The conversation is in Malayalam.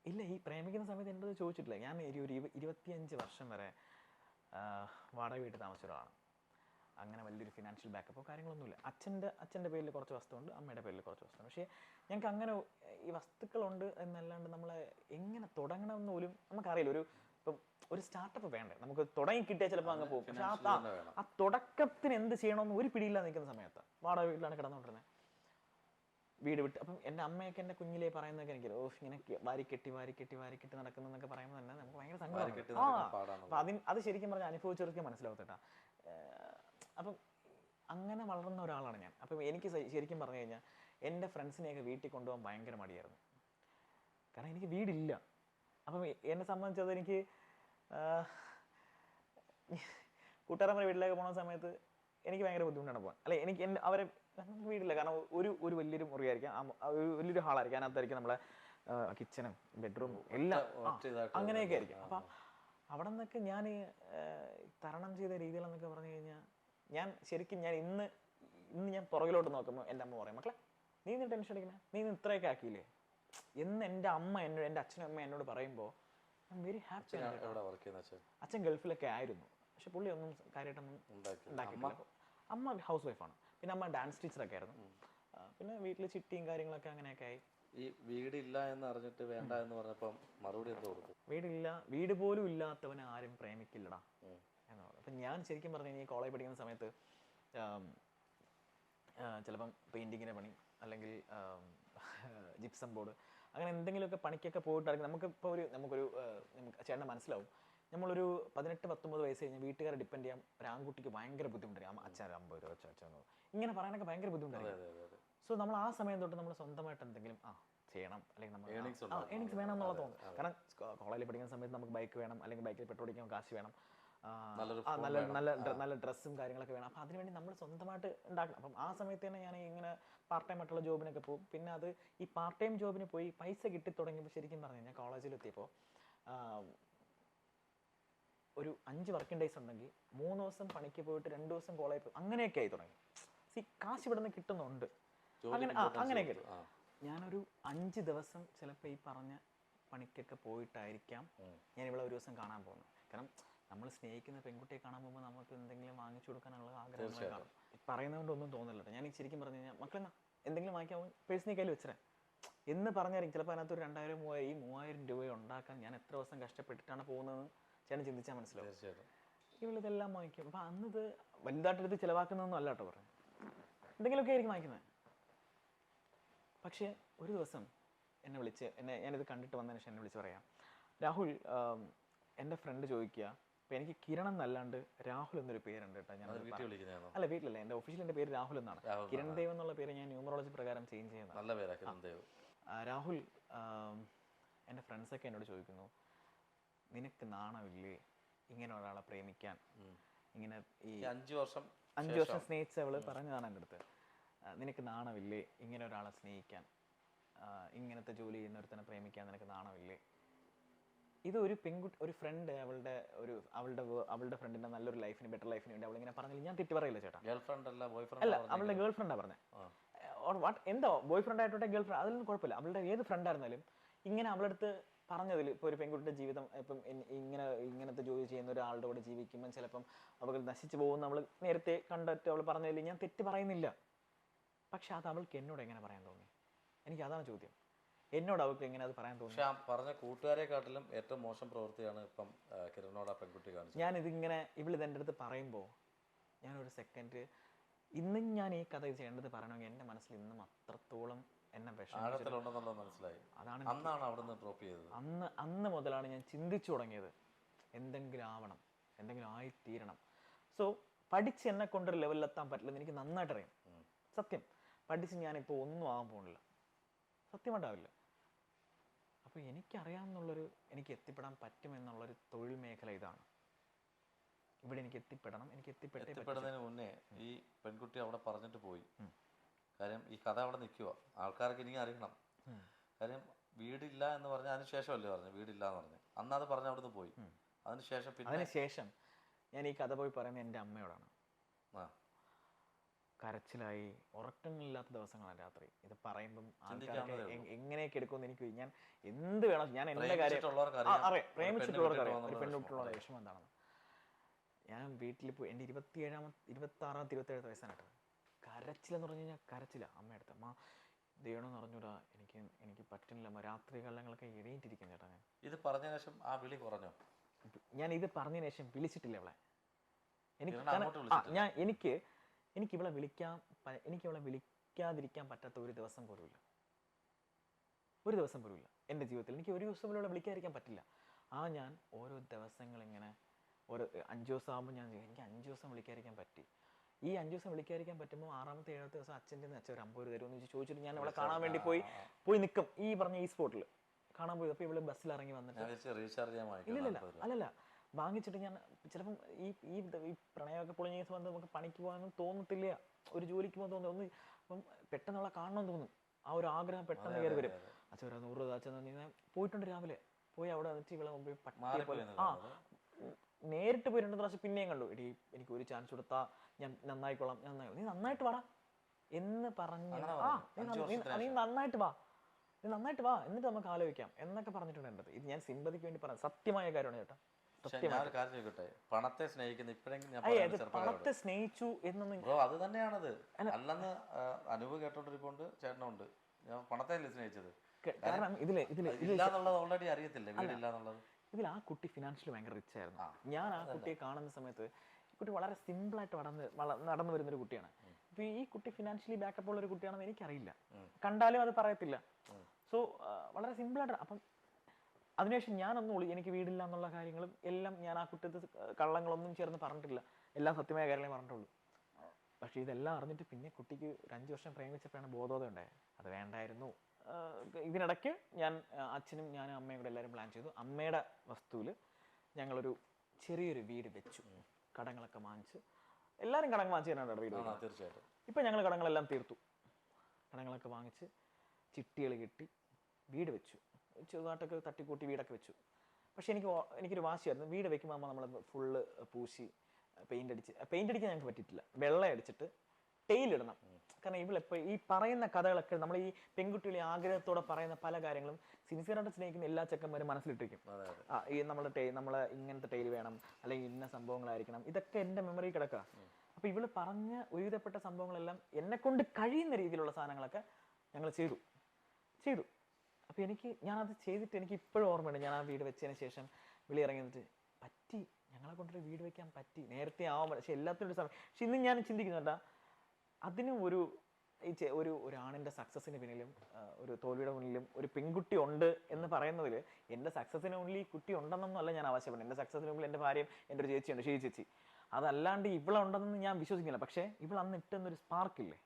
ഇല്ല, ഈ പ്രേമിക്കുന്ന സമയത്ത് എൻ്റെ അടുത്ത് ചോദിച്ചിട്ടില്ല. ഞാൻ ഒരു 25 വർഷം വരെ വാടക വീട്ടിൽ താമസിച്ച ഒരാളാണ്. അങ്ങനെ വലിയൊരു ഫിനാൻഷ്യൽ ബാക്കപ്പോ കാര്യങ്ങളൊന്നുമില്ല. അച്ഛൻ്റെ പേരിൽ കുറച്ച് വസ്തുണ്ട്, അമ്മയുടെ പേരിൽ കുറച്ച് വസ്തുണ്ട്. പക്ഷേ ഞങ്ങൾക്ക് അങ്ങനെ ഈ വസ്തുക്കളുണ്ട് എന്നല്ലാണ്ട് നമ്മളെ എങ്ങനെ തുടങ്ങണമെന്ന് പോലും നമുക്കറിയില്ല. ഇപ്പം ഒരു സ്റ്റാർട്ടപ്പ് വേണ്ടേ, നമുക്ക് തുടങ്ങി കിട്ടിയാൽ ചിലപ്പോൾ അങ്ങ് പോകും. പക്ഷെ ആ തുടക്കത്തിന് എന്ത് ചെയ്യണമെന്ന് ഒരു പിടിയില്ലാതെ നിൽക്കുന്ന സമയത്ത് വാടക വീട്ടിലാണ് കിടന്നുകൊണ്ടിരുന്നത്. വീട് വിട്ട് അപ്പം എൻ്റെ അമ്മയൊക്കെ എൻ്റെ കുഞ്ഞിലേ പറയുന്നതൊക്കെ എനിക്ക് ഇങ്ങനെ വാരിക്കെട്ടി നടക്കുന്നതൊക്കെ പറയുമ്പോൾ തന്നെ നമുക്ക് ഭയങ്കര സങ്കടമാണ്. അപ്പം അത് ശരിക്കും പറഞ്ഞാൽ അനുഭവിച്ചവർക്ക് മനസ്സിലാവത്തേട്ടാ. അപ്പം അങ്ങനെ വളർന്ന ഒരാളാണ് ഞാൻ. അപ്പം എനിക്ക് ശരിക്കും പറഞ്ഞു കഴിഞ്ഞാൽ എൻ്റെ ഫ്രണ്ട്സിനെയൊക്കെ വീട്ടിൽ കൊണ്ടുപോകാൻ ഭയങ്കര മടിയായിരുന്നു. കാരണം എനിക്ക് വീടില്ല. അപ്പം എന്നെ സംബന്ധിച്ചത് എനിക്ക് കൂട്ടുകാരന്മാരുടെ വീട്ടിലേക്ക് പോകുന്ന സമയത്ത് എനിക്ക് ഭയങ്കര ബുദ്ധിമുട്ടാണ് പോകാൻ. അല്ലെ, എനിക്ക് അവരെ വീടില്ല. കാരണം ഒരു വലിയൊരു മുറിയായിരിക്കാം, വലിയൊരു ഹാളായിരിക്കും, അതിനകത്തായിരിക്കും നമ്മളെ കിച്ചണും ബെഡ്റൂമും എല്ലാം അങ്ങനെയൊക്കെ ആയിരിക്കും. അപ്പം അവിടെ നിന്നൊക്കെ ഞാൻ തരണം ചെയ്ത രീതികളെന്നൊക്കെ പറഞ്ഞു കഴിഞ്ഞാൽ ഞാൻ ഇന്ന് ഞാൻ പുറകിലോട്ട് നോക്കുമ്പോൾ എൻ്റെ അമ്മ പറയും, മക്കളെ നീ ടെൻഷൻ അടിക്കണേ, നീ ഇത്രയൊക്കെ ആക്കിയില്ലേ എന്ന് എൻ്റെ അച്ഛനും അമ്മ എന്നോട് പറയുമ്പോൾ ഐ എം വെരി ഹാപ്പി. അച്ഛൻ ഗൾഫിലൊക്കെ ആയിരുന്നു, പക്ഷെ പുള്ളി ഒന്നും കാര്യമായിട്ടൊന്നും ഉണ്ടാക്കിയിട്ടില്ല. അമ്മ ഹൗസ് വൈഫാണ്. പിന്നെ അമ്മ ഡാൻസ് ടീച്ചറൊക്കെ ആയിരുന്നു. പിന്നെ വീട്ടിൽ ചിട്ടിയും കാര്യങ്ങളൊക്കെ അങ്ങനെയൊക്കെ ആയി. ഈ വീടില്ല എന്ന് അറിഞ്ഞിട്ട് വേണ്ട എന്ന് പറഞ്ഞപ്പം മറുപടി എന്താ കൊടുക്കും? വീട് പോലും ഇല്ലാത്തവനെ ആരും പ്രേമിക്കില്ലടാ എന്ന് പറഞ്ഞു. അപ്പം ഞാൻ ശരിക്കും പറഞ്ഞു കഴിഞ്ഞാൽ കോളേജ് പഠിക്കുന്ന സമയത്ത് ചിലപ്പം പെയിൻറ്റിങ്ങിൻ്റെ പണി അല്ലെങ്കിൽ ജിപ്സം ബോർഡ് അങ്ങനെ എന്തെങ്കിലുമൊക്കെ പണിക്കൊക്കെ പോയിട്ടായിരിക്കും നമുക്കൊരു ചേട്ടനെ മനസ്സിലാവും. നമ്മളൊരു 18-19 വയസ്സ് കഴിഞ്ഞ് വീട്ടുകാരെ ഡിപ്പെൻഡ് ചെയ്യാൻ ഒരു ആൺകുട്ടിക്ക് ഭയങ്കര ബുദ്ധിമുട്ടായിരിക്കും. അച്ഛൻ 50 രൂപ അച്ഛൻ ഇങ്ങനെ പറയാനൊക്കെ ഭയങ്കര ബുദ്ധിമുട്ടായിരിക്കും. സോ നമ്മൾ ആ സമയം തൊട്ട് നമ്മൾ സ്വന്തമായിട്ട് എന്തെങ്കിലും ചെയ്യണം, അല്ലെങ്കിൽ നമ്മൾ ഏണിങ്സ് വേണം എന്നുള്ള തോന്നുന്നു. കാരണം കോളേജിൽ പഠിക്കുന്ന സമയത്ത് നമുക്ക് ബൈക്ക് വേണം, അല്ലെങ്കിൽ ബൈക്കിൽ പെട്രോൾ അടിക്കാൻ കാശ് വേണം, നല്ല ഡ്രസ്സും കാര്യങ്ങളൊക്കെ വേണം. അപ്പം അതിനുവേണ്ടി നമ്മൾ സ്വന്തമായിട്ട് ഉണ്ടാക്കണം. അപ്പം ആ സമയത്ത് തന്നെ ഞാൻ ഇങ്ങനെ പാർട്ട് ടൈം ആയിട്ടുള്ള ജോബിനൊക്കെ പോകും. പിന്നെ അത് ഈ പാർട്ട് ടൈം ജോബിന് പോയി പൈസ കിട്ടി തുടങ്ങിയപ്പോൾ ശരിക്കും പറഞ്ഞു കഴിഞ്ഞാൽ കോളേജിലെത്തിയപ്പോൾ ഒരു 5 വർക്കിംഗ് ഡേയ്സ് ഉണ്ടെങ്കിൽ 3 ദിവസം പണിക്ക് പോയിട്ട് 2 ദിവസം കോളേജിൽ പോയി അങ്ങനെയൊക്കെ ആയി തുടങ്ങി. കാശ് ഇവിടെ നിന്ന് കിട്ടുന്നുണ്ട്. അങ്ങനെയൊക്കെ ഞാനൊരു 5 ദിവസം ചിലപ്പോൾ ഈ പറഞ്ഞ പണിക്കൊക്കെ പോയിട്ടായിരിക്കാം ഞാൻ ഇവിടെ ഒരു ദിവസം കാണാൻ പോകുന്നത്. കാരണം നമ്മൾ സ്നേഹിക്കുന്ന പെൺകുട്ടിയെ കാണാൻ പോകുമ്പോൾ നമുക്ക് എന്തെങ്കിലും വാങ്ങിച്ചു കൊടുക്കാനുള്ള ആഗ്രഹങ്ങൾ കാണും. പറയുന്നതുകൊണ്ടൊന്നും തോന്നില്ല. ഞാൻ ശരിക്കും പറഞ്ഞു കഴിഞ്ഞാൽ മക്കളെന്നാ എന്തെങ്കിലും വാങ്ങിക്കാൻ പേഴ്സണൽ കയ്യിൽ വെച്ചേ എന്ന് പറഞ്ഞായിരിക്കും ചിലപ്പോൾ അതിനകത്ത് ഒരു 2000-3000 രൂപ ഉണ്ടാക്കാൻ ഞാൻ എത്ര ദിവസം കഷ്ടപ്പെട്ടിട്ടാണ് പോകുന്നതെന്ന് ചേട്ടൻ ചിന്തിച്ചാൽ മനസ്സിലാവും. ഇവളിതെല്ലാം വാങ്ങിക്കും. അപ്പം അന്നത് വലുതായിട്ടെടുത്ത് ചിലവാക്കുന്നതൊന്നും അല്ല കേട്ടോ പറഞ്ഞു, എന്തെങ്കിലുമൊക്കെ ആയിരിക്കും വാങ്ങിക്കുന്നത്. പക്ഷേ ഒരു ദിവസം എന്നെ വിളിച്ച് ഞാനിത് കണ്ടിട്ട് വന്നതിന് ശേഷം എന്നെ വിളിച്ച് പറയാം, രാഹുൽ എൻ്റെ ഫ്രണ്ട് ചോദിക്കുക, അപ്പം എനിക്ക് കിരൺ എന്നല്ലാണ്ട് രാഹുൽ എന്നൊരു പേരുണ്ട് കേട്ടോ. ഞാൻ അല്ല, വീട്ടിലല്ല, എൻ്റെ ഒഫീഷ്യൽ എൻ്റെ പേര് രാഹുൽ എന്നാണ്. കിരൺ ദേവ് എന്നുള്ള പേര് ഞാൻ ന്യൂമറോളജി പ്രകാരം ചേഞ്ച് ചെയ്യുന്നത്. രാഹുൽ, എൻ്റെ ഫ്രണ്ട്സൊക്കെ എന്നോട് ചോദിക്കുന്നു, നിനക്ക് നാണമില്ലേ ഇങ്ങനെ ഒരാളെ പ്രേമിക്കാൻ? ഇങ്ങനെ ഈ 5 വർഷം സ്നേഹിച്ചവള് പറഞ്ഞതാണ് എൻ്റെ അടുത്ത്, നിനക്ക് നാണമില്ലേ ഇങ്ങനെ ഒരാളെ സ്നേഹിക്കാൻ, ഇങ്ങനത്തെ ജോലി ചെയ്യുന്ന ഒരുത്തനെ പ്രേമിക്കാൻ നിനക്ക് നാണമില്ലേ? ഇത് ഒരു പെൺകുട്ടി, ഒരു ഫ്രണ്ട് അവളുടെ ഫ്രണ്ടിന്റെ നല്ലൊരു ലൈഫിന്, ബെറ്റർ ലൈഫിന് വേണ്ടി അവളിങ്ങനെ പറഞ്ഞില്ല. ഞാൻ തെറ്റ് പറയില്ല ചേട്ടാ. അല്ല, അവളുടെ ഗേൾ ഫ്രണ്ടാ പറഞ്ഞത്. എന്തോ ബോയ് ഫ്രണ്ട് ആയിട്ടോട്ടെ ഗേൾ ഫ്രണ്ട്, അതിലൊന്നും കുഴപ്പമില്ല. അവളുടെ ഏത് ഫ്രണ്ട് ആയിരുന്നാലും ഇങ്ങനെ അവളടുത്ത് പറഞ്ഞതിൽ ഇപ്പോൾ ഒരു പെൺകുട്ടിയുടെ ജീവിതം ഇപ്പം ഇങ്ങനത്തെ ജോലി ചെയ്യുന്ന ഒരാളുടെ കൂടെ ജീവിക്കുമ്പം ചിലപ്പം അവൾ നശിച്ചു പോകുന്ന നമ്മൾ നേരത്തെ കണ്ടിട്ട് അവൾ പറഞ്ഞതിൽ ഞാൻ തെറ്റ് പറയുന്നില്ല. പക്ഷെ അത് അവൾക്ക് എന്നോട് എങ്ങനെ പറയാൻ തോന്നി? എനിക്ക് അതാണ് ചോദ്യം. എന്നോട് അവൾക്ക് എങ്ങനെ അത് പറയാൻ തോന്നി? പക്ഷെ പറഞ്ഞ കൂട്ടുകാരെക്കാട്ടിലും ഏറ്റവും മോശം പ്രവൃത്തിയാണ് ഇപ്പം കിരണോട് ആ പെൺകുട്ടി കാണിച്ചത്. ഞാനിതിങ്ങനെ ഇവളിതെൻ്റെ അടുത്ത് പറയുമ്പോൾ ഞാനൊരു സെക്കൻഡ്, ഇന്നും ഞാൻ ഈ കഥ ചെയ്യേണ്ടത് പറയണമെങ്കിൽ എൻ്റെ മനസ്സിൽ ഇന്നും അത്രത്തോളം എന്നെ മനസ്സിലായി. അതാണ് അന്ന് മുതലാണ് ഞാൻ ചിന്തിച്ചു തുടങ്ങിയത്, എന്തെങ്കിലും ആവണം, എന്തെങ്കിലും ആയിത്തീരണം. സോ പഠിച്ച് എന്നെ കൊണ്ടൊരു ലെവലിലെത്താൻ പറ്റില്ലെന്ന് എനിക്ക് നന്നായിട്ട് അറിയാം. സത്യം, പഠിച്ച് ഞാനിപ്പോൾ ഒന്നും ആകാൻ പോകുന്നില്ല, സത്യമായിട്ടാവില്ല. അപ്പോൾ എനിക്ക് എത്തിപ്പെടാൻ പറ്റുമെന്നുള്ളൊരു തൊഴിൽ മേഖല ഇതാണ്. ഇവിടെ എനിക്ക് എത്തിപ്പെടണം. എത്തിപ്പെടുന്നതിന് മുന്നേ ഈ പെൺകുട്ടി അവിടെ പറഞ്ഞിട്ട് പോയി. കാര്യം ഈ കഥ അവിടെ നിൽക്കുക, ആൾക്കാരൊക്കെ ഇനി അറിയണം. കാര്യം വീടില്ല എന്ന് പറഞ്ഞാൽ അതിന് ശേഷമല്ലേ പറഞ്ഞു വീടില്ല എന്ന് പറഞ്ഞു. അന്ന് അത് പറഞ്ഞ് അവിടുന്ന് പോയി. അതിനുശേഷം ഞാൻ ഈ കഥ പോയി പറയുന്നത് എൻ്റെ അമ്മയോടാണ്. കരച്ചിലായി, ഉറക്കങ്ങളില്ലാത്ത ദിവസങ്ങളാണ് രാത്രി. ഇത് പറയുമ്പം ആൾക്കാരൊക്കെ എങ്ങനെയൊക്കെ എടുക്കുമെന്ന് എനിക്ക്, ഞാൻ എന്ത് വേണം, ഞാൻ എൻ്റെ കാര്യം അറിയാം, പ്രേമിച്ചിട്ടുള്ളവർക്ക് അറിയാം ഒരു പെൺകുട്ടിയുള്ള വിഷമം എന്താണെന്ന്. ഞാൻ വീട്ടിൽ പോയി, എൻ്റെ 26-27 വയസ്സാണ്. കരച്ചിലെന്ന് പറഞ്ഞു കഴിഞ്ഞാൽ കരച്ചില്ല. അമ്മയടുത്ത് അമ്മ ദൈവമെന്ന് പറഞ്ഞൂടാ, എനിക്ക് പറ്റുന്നില്ല, രാത്രി കാലങ്ങളൊക്കെ എഴുന്നേറ്റിരിക്കും ചേട്ടാ. ഞാൻ ഇത് പറഞ്ഞ ശേഷം ആ വിളി കുറഞ്ഞോ? ഞാൻ ഇത് പറഞ്ഞതിന് ശേഷം വിളിച്ചിട്ടില്ല അവളെ. എനിക്ക് ഇവളെ വിളിക്കാതിരിക്കാൻ പറ്റാത്ത ഒരു ദിവസം പോലുമില്ല. എൻ്റെ ജീവിതത്തിൽ എനിക്ക് ഒരു ദിവസം പോലും വിളിക്കാതിരിക്കാൻ പറ്റില്ല. ഞാൻ ഓരോ ദിവസങ്ങളിങ്ങനെ ഓരോ 5 ദിവസം ആകുമ്പോൾ ഞാൻ എനിക്ക് 5 ദിവസം വിളിക്കാതിരിക്കാൻ പറ്റി. ഈ 5 ദിവസം വിളിക്കാതിരിക്കാൻ പറ്റുമ്പോൾ 6ാമത്തെ 7ാമത്തെ ദിവസം അച്ഛൻ്റെ അച്ഛൻ ഒരു 50 തരുമെന്ന് ചോദിച്ചിട്ട് ഞാൻ അവളെ കാണാൻ വേണ്ടി പോയി നിൽക്കും. ഈ പറഞ്ഞ ഈ സ്പോട്ടിൽ കാണാൻ പോയി. അപ്പോൾ ഇവള് ബസ്സിൽ ഇറങ്ങി വന്നിട്ട് അല്ലല്ല വാങ്ങിച്ചിട്ട് ഞാൻ ചിലപ്പം ഈ പ്രണയമൊക്കെ പൊളിഞ്ഞ വന്ന് നമുക്ക് പണിക്ക് പോകാനൊന്നും തോന്നത്തില്ല, ഒരു ജോലിക്ക് പോകാൻ തോന്നുന്നു. അപ്പം പെട്ടെന്ന് അവളെ കാണണമെന്ന് തോന്നും. ആ ഒരു ആഗ്രഹം പെട്ടെന്ന് കയറി വരും. അച്ഛൻ ഒരു 100 രൂപ അച്ഛൻ പോയിട്ടുണ്ട്. രാവിലെ പോയി അവിടെ വന്നിട്ട് ഇവളെ മുമ്പിൽ പട്ടിയെ പോലെ നേരിട്ട് പോയി 2 പ്രാവശ്യം പിന്നെയും കണ്ടു. എടി എനിക്ക് ഒരു ചാൻസ് കൊടുത്താ ഞാൻ നന്നായിക്കോളാം, നീ നന്നായിട്ട് വാടാ എന്ന് പറഞ്ഞ് നീ നന്നായിട്ട് വാ എന്നിട്ട് നമുക്ക് ആലോചിക്കാം എന്നൊക്കെ പറഞ്ഞിട്ടുണ്ട് എൻ്റെ. ഇത് ഞാൻ സിമ്പതിക്ക് വേണ്ടി പറഞ്ഞ സത്യമായ കാര്യമാണ് ചേട്ടാ. പണത്തെ സ്നേഹിക്കുന്ന പണത്തെ സ്നേഹിച്ചു എന്നൊന്നും അത് തന്നെയാണത് അല്ലെന്ന് അനുഭവം കേട്ടോണ്ടിരിപ്പുണ്ട്. ചേട്ടനുണ്ട്, ഞാൻ പണത്തെ സ്നേഹിച്ചത്. കാരണം ഓൾറെഡി അറിയത്തില്ല വീടില്ലാന്നുള്ളത്. ഇതിൽ ആ കുട്ടി ഫിനാൻഷ്യലി ഭയങ്കര റിച്ച് ആയിരുന്നു. ഞാൻ ആ കുട്ടിയെ കാണുന്ന സമയത്ത് ഈ കുട്ടി വളരെ സിമ്പിളായിട്ട് നടന്നു വരുന്നൊരു കുട്ടിയാണ്. ഇപ്പൊ ഈ കുട്ടി ഫിനാൻഷ്യലി ബാക്കപ്പ് ഉള്ള ഒരു കുട്ടിയാണെന്ന് എനിക്കറിയില്ല, കണ്ടാലും അത് പറയത്തില്ല. സോ വളരെ സിമ്പിളായിട്ട്. അപ്പം അതിനുശേഷം ഞാനൊന്നും എനിക്ക് വീടില്ല എന്നുള്ള കാര്യങ്ങളും എല്ലാം ഞാൻ ആ കുട്ടിയുടെ കള്ളങ്ങളൊന്നും ചേർന്ന് പറഞ്ഞിട്ടില്ല, എല്ലാം സത്യമായ കാര്യങ്ങളെ പറഞ്ഞിട്ടുള്ളൂ. പക്ഷേ ഇതെല്ലാം അറിഞ്ഞിട്ട് പിന്നെ കുട്ടിക്ക് ഒരു 5 വർഷം പ്രേമിച്ചപ്പോഴാണ് ബോധോദയം ഉണ്ടായത്. അത് വേണ്ടായിരുന്നു. ഇതിനിടയ്ക്ക് ഞാനും അമ്മയും കൂടെ എല്ലാവരും പ്ലാൻ ചെയ്തു. അമ്മയുടെ വസ്തുവിൽ ഞങ്ങളൊരു ചെറിയൊരു വീട് വെച്ചു, കടങ്ങളൊക്കെ വാങ്ങിച്ച്. എല്ലാവരും കടങ്ങൾ വാങ്ങിച്ച് തന്നെയാണ് വീട്. തീർച്ചയായിട്ടും. ഇപ്പം ഞങ്ങൾ കടങ്ങളെല്ലാം തീർത്തു, കടങ്ങളൊക്കെ വാങ്ങിച്ച് ചിട്ടികൾ കിട്ടി വീട് വെച്ചു. ചെറുതായിട്ടൊക്കെ തട്ടിക്കൂട്ടി വീടൊക്കെ വെച്ചു. പക്ഷെ എനിക്കൊരു വാശിയായിരുന്നു, വീട് വെക്കുമ്പോൾ നമ്മൾ ഫുള്ള് പൂശി പെയിന്റ് അടിക്കാൻ ഞങ്ങൾക്ക് പറ്റിയിട്ടില്ല. വെള്ളം അടിച്ചിട്ട് ടൈലിടണം. കാരണം ഇവളെപ്പോൾ ഈ പറയുന്ന കഥകളൊക്കെ നമ്മൾ ഈ പെൺകുട്ടികളെ ആഗ്രഹത്തോടെ പറയുന്ന പല കാര്യങ്ങളും സിൻസിയറായിട്ട് സ്നേഹിക്കുന്ന എല്ലാ ചെക്കന്മാരും മനസ്സിലിട്ടിരിക്കും. ഈ നമ്മളെ ഇങ്ങനത്തെ ടൈല് വേണം, അല്ലെങ്കിൽ ഇന്ന സംഭവങ്ങളായിരിക്കണം, ഇതൊക്കെ എൻ്റെ മെമ്മറി കിടക്കുക. അപ്പോൾ ഇവള് പറഞ്ഞ ഒരുവിധപ്പെട്ട സംഭവങ്ങളെല്ലാം എന്നെ കൊണ്ട് കഴിയുന്ന രീതിയിലുള്ള സാധനങ്ങളൊക്കെ ഞങ്ങൾ ചെയ്തു. അപ്പോൾ ഞാനത് ചെയ്തിട്ട് എനിക്ക് ഇപ്പോഴും ഓർമ്മയുണ്ട്. ഞാൻ ആ വീട് വെച്ചതിന് ശേഷം വിളി ഇറങ്ങി നിന്നിട്ട് പറ്റി, ഞങ്ങളെ കൊണ്ടൊരു വീട് വെക്കാൻ പറ്റി. നേരത്തെ ആവാൻ, പക്ഷെ എല്ലാത്തിനും ഒരു സമയം. പക്ഷെ ഇന്ന് ഞാൻ ചിന്തിക്കുന്നുണ്ടാ, അതിനും ഒരു ആണിൻ്റെ സക്സസിന് പിന്നിലും ഒരു തോൽവിയുടെ മുന്നിലും ഒരു പെൺകുട്ടി ഉണ്ട് എന്ന് പറയുന്നതിൽ എൻ്റെ സക്സസിന് മുന്നിൽ ഈ കുട്ടി ഉണ്ടെന്നൊന്നും അല്ല ഞാൻ ആവശ്യപ്പെടുന്നത്. എൻ്റെ സക്സസിന് മുന്നിൽ എൻ്റെ ഭാര്യയും എൻ്റെ ഒരു ചേച്ചിയുണ്ട്, ചേച്ചി. അതല്ലാണ്ട് ഇവളുണ്ടെന്ന് ഞാൻ വിശ്വസിക്കുന്നില്ല. പക്ഷേ ഇവൾ അന്ന് ഇട്ടെന്നൊരു സ്പാർക്കില്ലേ,